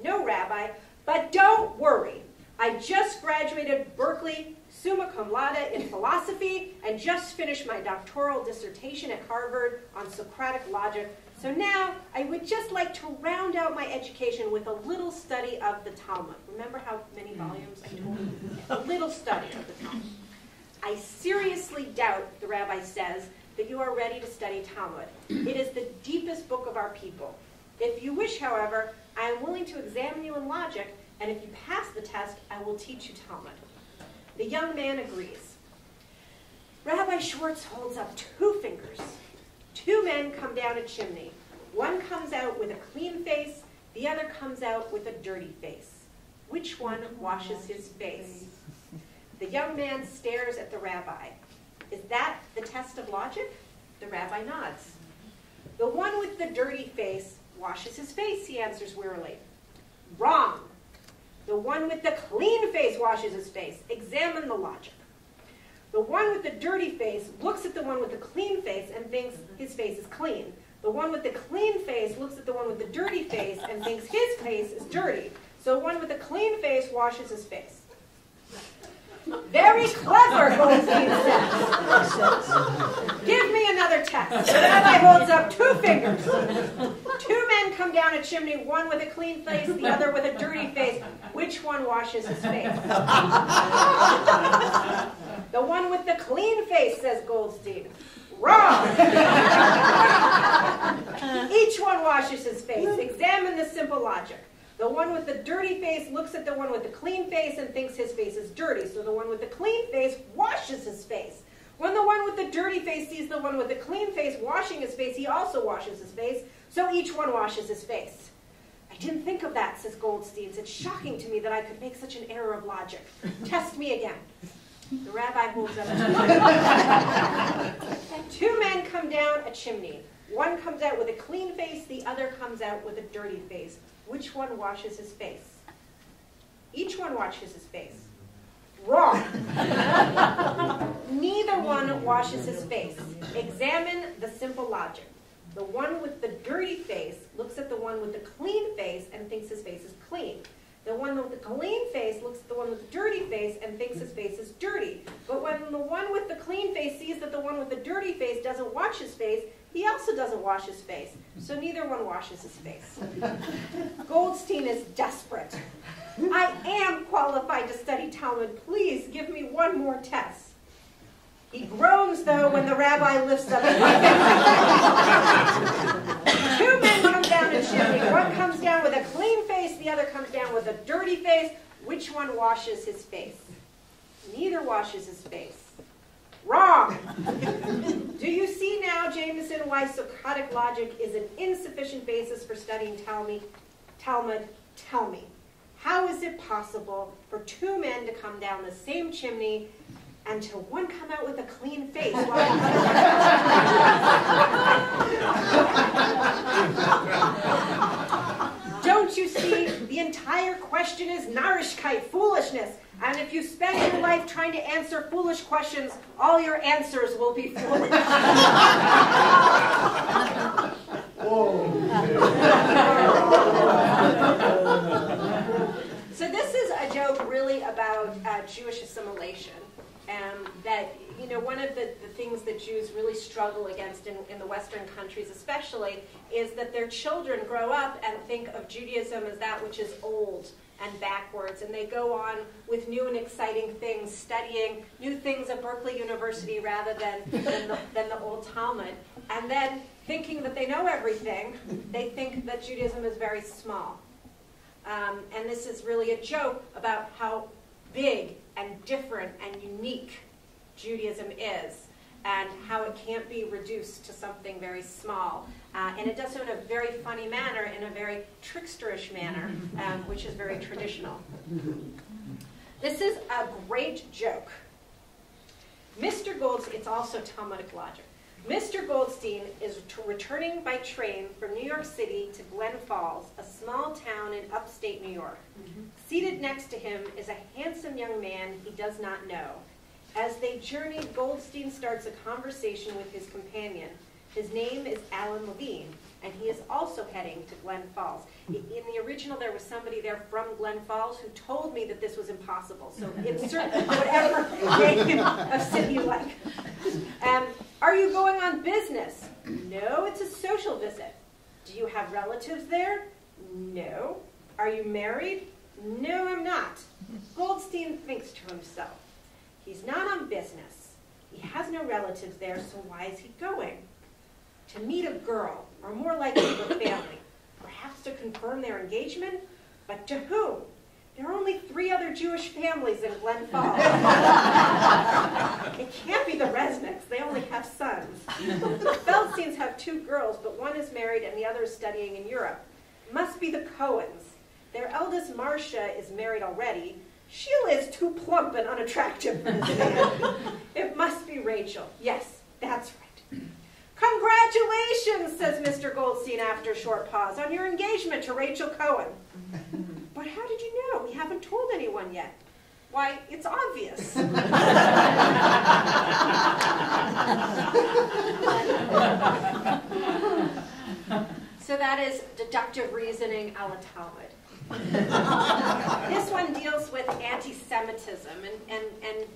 "No, Rabbi, but don't worry. I just graduated Berkeley summa cum laude in philosophy and just finished my doctoral dissertation at Harvard on Socratic logic. So now I would just like to round out my education with a little study of the Talmud." Remember how many volumes I told you? A little study of the Talmud. "I seriously doubt," the rabbi says, "that you are ready to study Talmud. It is the deepest book of our people. If you wish, however, I am willing to examine you in logic, and if you pass the test, I will teach you Talmud." The young man agrees. Rabbi Schwartz holds up 2 fingers. 2 men come down a chimney. One comes out with a clean face, the other comes out with a dirty face. Which one washes his face? The young man stares at the rabbi. "Is that the test of logic?" The rabbi nods. "The one with the dirty face washes his face," he answers wearily. "Wrong. The one with the clean face washes his face. Examine the logic. The one with the dirty face looks at the one with the clean face and thinks his face is clean. The one with the clean face looks at the one with the dirty face and thinks his face is dirty. So one with the clean face washes his face." "Very clever," Goldstein says. "Give me another test." The rabbi holds up 2 fingers. 2 men come down a chimney, one with a clean face, the other with a dirty face. Which one washes his face? "The one with the clean face," says Goldstein. "Wrong." "Each one washes his face. Examine the simple logic. The one with the dirty face looks at the one with the clean face and thinks his face is dirty. So the one with the clean face washes his face. When the one with the dirty face sees the one with the clean face washing his face, he also washes his face. So each one washes his face." "I didn't think of that," says Goldstein. "It's shocking to me that I could make such an error of logic. Test me again." The rabbi holds up 2 men come down a chimney. One comes out with a clean face, the other comes out with a dirty face. Which one washes his face? Each one washes his face. Wrong. Neither one washes his face. Examine the simple logic. The one with the dirty face looks at the one with the clean face and thinks his face is clean. The one with the clean face looks at the one with the dirty face and thinks his face is dirty. But when the one with the clean face sees that the one with the dirty face doesn't wash his face, he also doesn't wash his face. So neither one washes his face. Goldstein is desperate. "I am qualified to study Talmud. Please give me one more test." He groans, though, when the rabbi lifts up his hand. 2 men come down a chimney. One comes down with a clean face, the other comes down with a dirty face. Which one washes his face? Neither washes his face. Wrong. Do you see now, Jameson, why Socratic logic is an insufficient basis for studying Talmud? Tell me, how is it possible for 2 men to come down the same chimney and to one come out with a clean face while the other? Don't you see? The entire question is narishkeit, foolishness. And if you spend your life trying to answer foolish questions, all your answers will be foolish. So this is a joke really about Jewish assimilation. That, you know, one of the things that Jews really struggle against in the Western countries especially is that their children grow up and think of Judaism as that which is old and backwards, and they go on with new and exciting things, studying new things at Berkeley University rather than the old Talmud. And then thinking that they know everything, they think that Judaism is very small. And this is really a joke about how big and different and unique Judaism is, and how it can't be reduced to something very small. And it does so in a very funny manner, in a very tricksterish manner, which is very traditional. This is a great joke. Mr. Goldstein, it's also Talmudic logic. Mr. Goldstein is returning by train from New York City to Glen Falls, a small town in upstate New York. Seated next to him is a handsome young man he does not know. As they journey, Goldstein starts a conversation with his companion. His name is Alan Levine, and he is also heading to Glen Falls. In the original, there was somebody there from Glen Falls who told me that this was impossible. So insert whatever name of city you like. Are you going on business? No, it's a social visit. Do you have relatives there? No. Are you married? No, I'm not. Goldstein thinks to himself, he's not on business. He has no relatives there, so why is he going? To meet a girl, or more likely her family. Perhaps to confirm their engagement? But to whom? There are only 3 other Jewish families in Glen Falls. It can't be the Resnicks. They only have sons. The Feldsteins have 2 girls, but one is married and the other is studying in Europe. Must be the Cohens. Their eldest, Marcia, is married already. Sheila is too plump and unattractive for this man. It must be Rachel. Yes, that's right. Congratulations, says Mr. Goldstein after a short pause, on your engagement to Rachel Cohen. But how did you know? We haven't told anyone yet. Why, it's obvious. So that is deductive reasoning a la Talmud. This one deals with anti-Semitism, and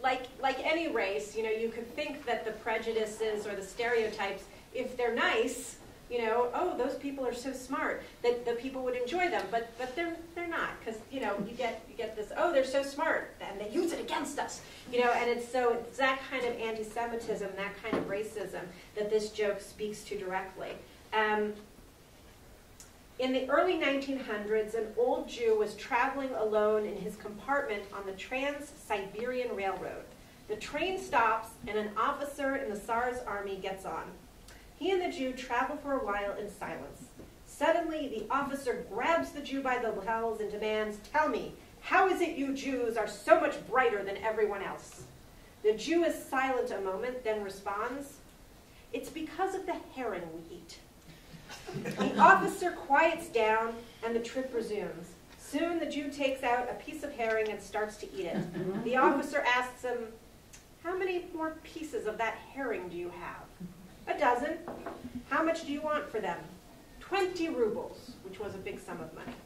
like any race, you know, you could think that the prejudices or the stereotypes, if they're nice, you know, oh, those people are so smart, that the people would enjoy them, but they're not, because, you know, you get this, oh, they're so smart, and they use it against us, you know, and it's that kind of anti-Semitism, that kind of racism that this joke speaks to directly. In the early 1900s, an old Jew was traveling alone in his compartment on the Trans-Siberian Railroad. The train stops, and an officer in the Tsar's army gets on. He and the Jew travel for a while in silence. Suddenly, the officer grabs the Jew by the lapels and demands, "Tell me, how is it you Jews are so much brighter than everyone else?" The Jew is silent a moment, then responds, "It's because of the herring we eat." The officer quiets down, and the trip resumes. Soon the Jew takes out a piece of herring and starts to eat it. The officer asks him, "How many more pieces of that herring do you have?" "A dozen." "How much do you want for them?" 20 rubles, which was a big sum of money.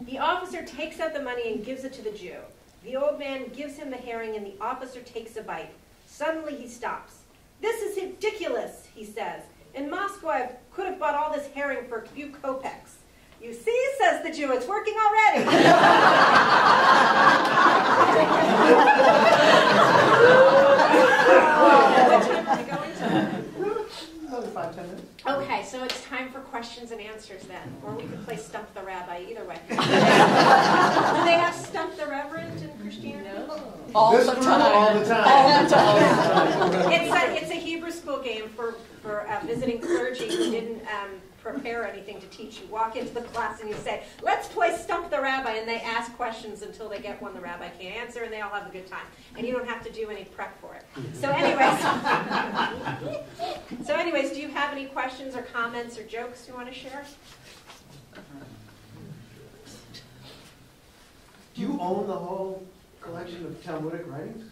The officer takes out the money and gives it to the Jew. The old man gives him the herring, and the officer takes a bite. Suddenly he stops. "This is ridiculous," he says. "In Moscow, I could have bought all this herring for a few kopecks." "You see," says the Jew, "it's working already." What time are we going to? Another 5-10 minutes. Okay, so it's time for questions and answers then. Or we could play Stump the Rabbi, either way. Do they have Stump the Reverend in Christianity? No. All This the group time. all the time. All the time. It's a Hebrew school game for visiting clergy who didn't prepare anything to teach. You walk into the class and you say, "Let's play Stump the Rabbi," and they ask questions until they get one the rabbi can't answer, and they all have a good time. And you don't have to do any prep for it. So anyways, do you have any questions or comments or jokes you want to share? Do you own the whole collection of Talmudic writings?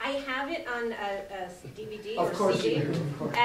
I have it on a DVD Of or course CD. you do, of course.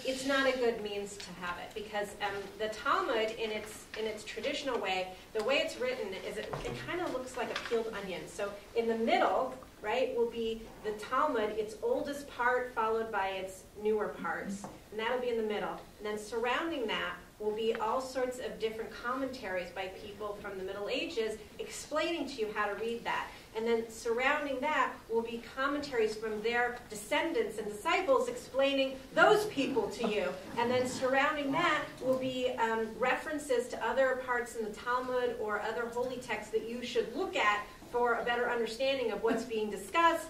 It's not a good means to have it because the Talmud, in its traditional way, the way it's written is it kind of looks like a peeled onion. So in the middle, right, will be the Talmud, its oldest part followed by its newer parts, and that'll be in the middle. And then surrounding that will be all sorts of different commentaries by people from the Middle Ages explaining to you how to read that. And then surrounding that will be commentaries from their descendants and disciples explaining those people to you. And then surrounding that will be references to other parts in the Talmud or other holy texts that you should look at for a better understanding of what's being discussed,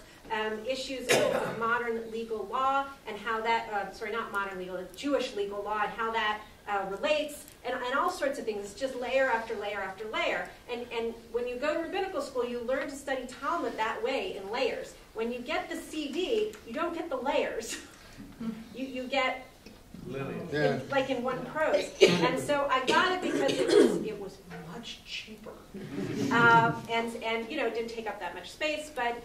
issues of modern legal law and how that, not modern legal, Jewish legal law and how that relates, and all sorts of things. It's just layer after layer after layer. And when you go to rabbinical school, you learn to study Talmud that way in layers. When you get the CD, you don't get the layers. You get like in one prose. And so I got it because it was much cheaper. And you know, it didn't take up that much space, but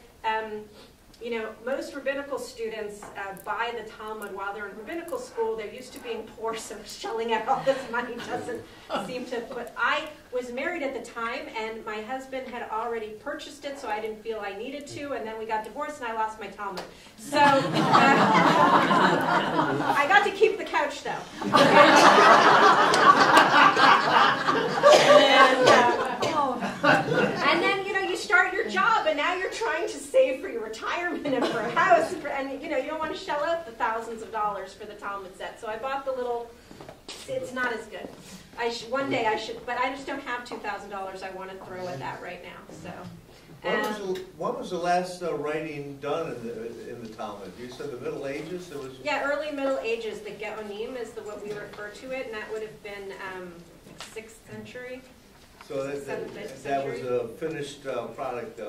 you know, most rabbinical students buy the Talmud while they're in rabbinical school. They're used to being poor, so shelling out all this money doesn't seem to put. I was married at the time, and my husband had already purchased it, so I didn't feel I needed to, and then we got divorced, and I lost my Talmud. So I got to keep the couch, though. And then, you know, you start your job, and now you're trying to save for your retirement and for a house, and, you know, you don't want to shell out the thousands of dollars for the Talmud set. So I bought the little, it's not as good. One day I should, but I just don't have $2,000 I want to throw at that right now, so. When was the last writing done in the Talmud? You said the Middle Ages? There was. Yeah, early Middle Ages. The Geonim is what we refer to it, and that would have been 6th century. So that was a finished product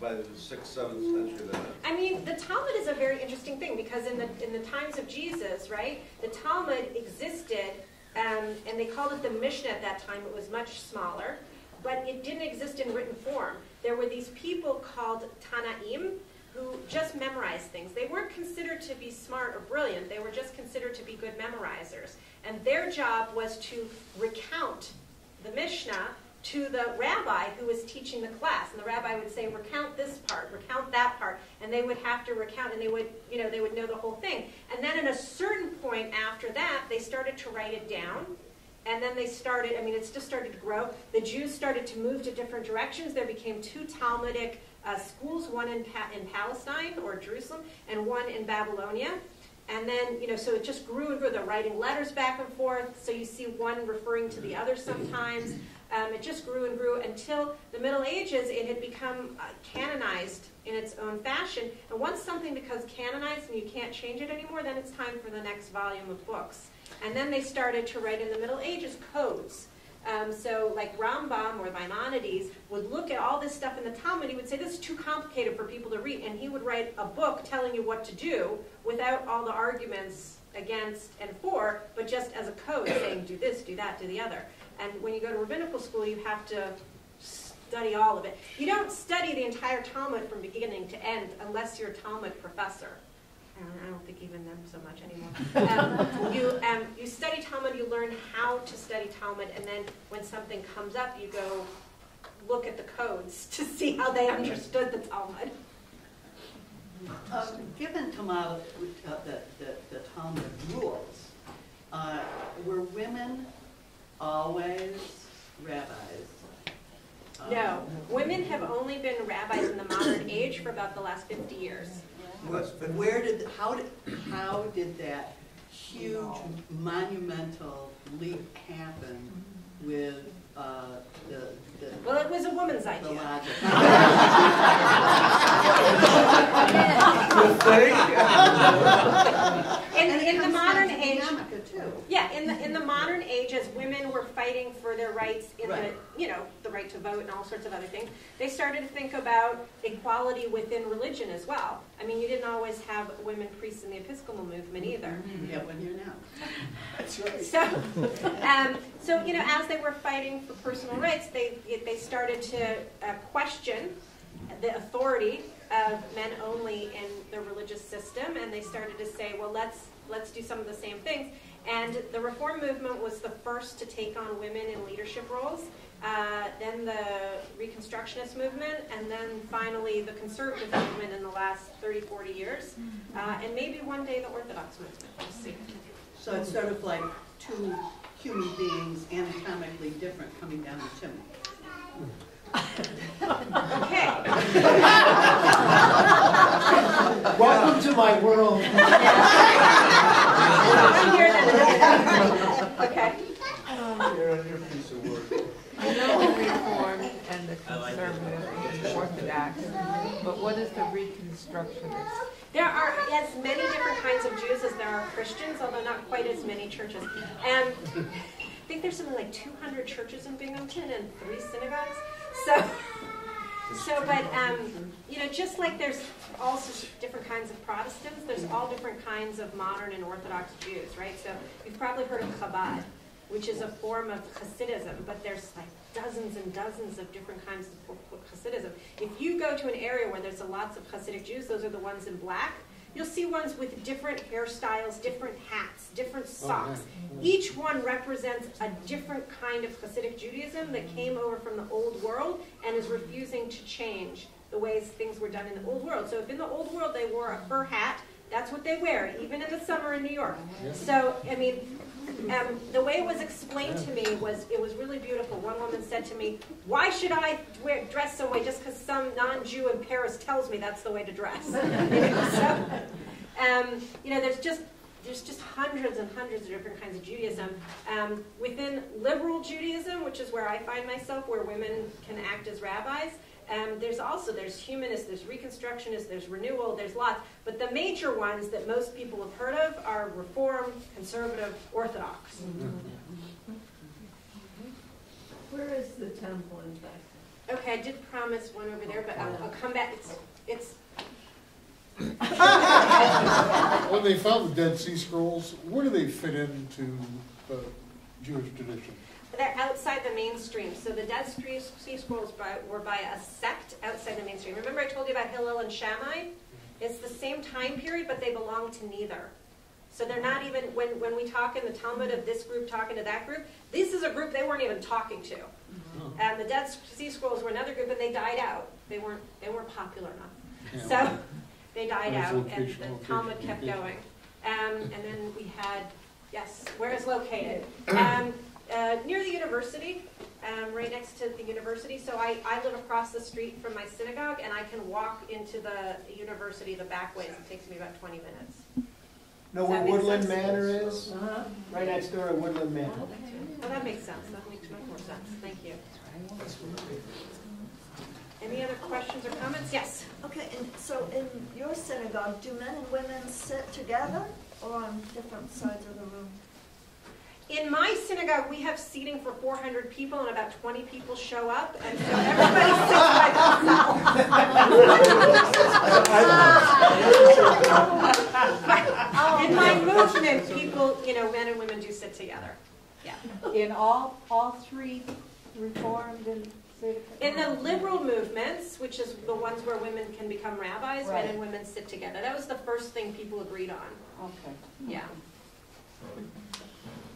by the 6th, 7th century then. I mean, the Talmud is a very interesting thing because in the times of Jesus, right, the Talmud existed, and they called it the Mishnah at that time. It was much smaller, but it didn't exist in written form. There were these people called Tanaim who just memorized things. They weren't considered to be smart or brilliant. They were just considered to be good memorizers. And their job was to recount the Mishnah to the rabbi who was teaching the class. And the rabbi would say, recount this part, recount that part. And they would have to recount, and they would, you know, they would know the whole thing. And then at a certain point after that, they started to write it down. And then they started, I mean, it's just started to grow. The Jews started to move to different directions. There became 2 Talmudic schools, one in Palestine or Jerusalem, and one in Babylonia. And then, you know, so it just grew and grew. They're writing letters back and forth. So you see one referring to the other sometimes. It just grew and grew until the Middle Ages. It had become canonized in its own fashion. And once something becomes canonized and you can't change it anymore, then it's time for the next volume of books. And then they started to write in the Middle Ages codes. So like Rambam or Maimonides would look at all this stuff in the Talmud. He would say, this is too complicated for people to read. And he would write a book telling you what to do without all the arguments against and for, but just as a code saying, do this, do that, do the other. And when you go to rabbinical school, you have to study all of it. You don't study the entire Talmud from beginning to end unless you're a Talmud professor. I don't think even them so much anymore. You study Talmud, you learn how to study Talmud, and then when something comes up, you go look at the codes to see how they understood the Talmud. Given Talmud, the Talmud rules, were women always rabbis? No. Women have only been rabbis in the modern age for about the last 50 years. How did that huge, monumental leap happen with the Well, it was a woman's idea. logic? In the modern age, too. yeah, in the modern age, as women were fighting for their rights in Right. the right to vote and all sorts of other things, they started to think about equality within religion as well. I mean, you didn't always have women priests in the Episcopal movement either. We have one here now. That's right. So as they were fighting for personal rights, they started to question the authority of men only in the religious system, and they started to say, well, let's do some of the same things. And the Reform movement was the first to take on women in leadership roles, then the Reconstructionist movement, and then finally the conservative movement in the last 30, 40 years, and maybe one day the Orthodox movement. We'll see. So it's sort of like two human beings anatomically different coming down the chimney. Okay. Welcome to my world. Okay. You're on your piece of work. I know the Reformed and the Conservative and the Orthodox, but what is the Reconstructionist? There are as many different kinds of Jews as there are Christians, although not quite as many churches. I think there's something like 200 churches in Binghamton and 3 synagogues. But just like there's all sorts of different kinds of Protestants, there's all different kinds of modern and Orthodox Jews, right? So you've probably heard of Chabad, which is a form of Hasidism, but there's like dozens and dozens of different kinds of Hasidism. If you go to an area where there's lots of Hasidic Jews, those are the ones in black, you'll see ones with different hairstyles, different hats, different socks. Each one represents a different kind of Hasidic Judaism that came over from the Old World and is refusing to change the ways things were done in the Old World. So if in the Old World they wore a fur hat, that's what they wear, even in the summer in New York. So, I mean, the way it was explained to me was, it was really beautiful. One woman said to me, why should I dress some way just because some non-Jew in Paris tells me that's the way to dress? There's just hundreds and hundreds of different kinds of Judaism. Within liberal Judaism, which is where I find myself, where women can act as rabbis, there's humanist, there's reconstructionist, there's renewal, there's lots. But the major ones that most people have heard of are Reform, Conservative, Orthodox. Where is the temple in fact? Okay, I did promise one over there, but I'll come back. It's When they found the Dead Sea Scrolls, where do they fit into Jewish tradition? They're outside the mainstream. So the Dead Sea Scrolls were by a sect outside the mainstream. Remember I told you about Hillel and Shammai? It's the same time period, but they belong to neither. So they're not even, when we talk in the Talmud of this group talking to that group, this is a group they weren't even talking to. And the Dead Sea Scrolls were another group, and they died out. They weren't popular enough. Yeah. So they died out, and the Talmud kept going. And then we had, yes, where it's located? Near the university, right next to the university. So I live across the street from my synagogue, and I can walk into the university the back ways. It takes me about 20 minutes. Know where Woodland Manor is? Right next door to Woodland Manor. Oh, that makes sense. That makes much more sense. Thank you. Any other questions or comments? Yes. Okay, and so in your synagogue, do men and women sit together or on different sides of the room? In my synagogue, we have seating for 400 people, and about 20 people show up, and so everybody sits by themselves. In my movement, people, men and women do sit together. Yeah. In all 3 Reformed and In the liberal movements, which is the ones where women can become rabbis, men and women sit together. That was the first thing people agreed on. Okay. Yeah.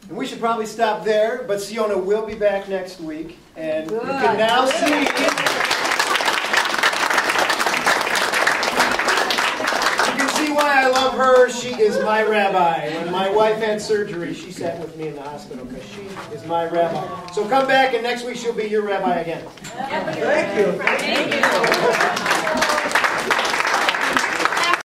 And we should probably stop there, but Tziona will be back next week. And you can now see... You can see why I love her. She is my rabbi. When my wife had surgery, she sat with me in the hospital because she is my rabbi. So come back, and next week she'll be your rabbi again. Thank you. Thank you.